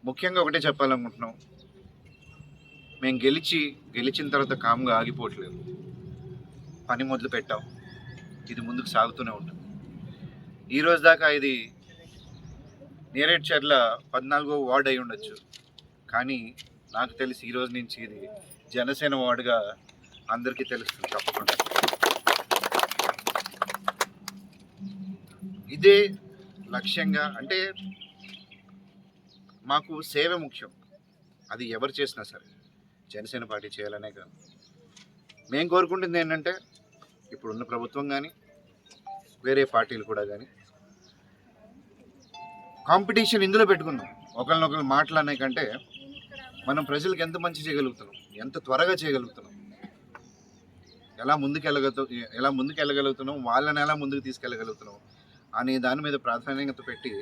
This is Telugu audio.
ముఖ్యంగా ఒకటే చెప్పాలనుకుంటున్నాం. మేము గెలిచిన తర్వాత కామ్‌గా ఆగిపోవట్లేదు. పని మొదలుపెట్టాం. ఇది ముందుకు సాగుతూనే ఉంటుంది. ఈరోజు దాకా ఇది నేరేడ్చర్ల 14వ వార్డ్ అయి ఉండొచ్చు. కానీ నాకు తెలిసి ఈరోజు నుంచి ఇది జనసేన వార్డుగా అందరికీ తెలుస్తుంది తప్పకుండా. ఇదే లక్ష్యంగా అంటే మాకు సేవ ముఖ్యం. అది ఎవరు చేసినా సరే. జనసేన పార్టీ చేయాలనే కాదు. మేము కోరుకుంటుంది ఏంటంటే ఇప్పుడున్న ప్రభుత్వం కానీ వేరే పార్టీలు కూడా కానీ కాంపిటీషన్ ఇందులో పెట్టుకుందాం. ఒకరినొకరు మాట్లాడే కంటే మనం ప్రజలకు ఎంత మంచి చేయగలుగుతున్నాం, ఎంత త్వరగా చేయగలుగుతున్నాం, ఎలా ముందుకెళ్ళగలుగుతున్నాం, వాళ్ళని ఎలా ముందుకు తీసుకెళ్ళగలుగుతున్నాం అనే దాని మీద ప్రాధాన్యత పెట్టి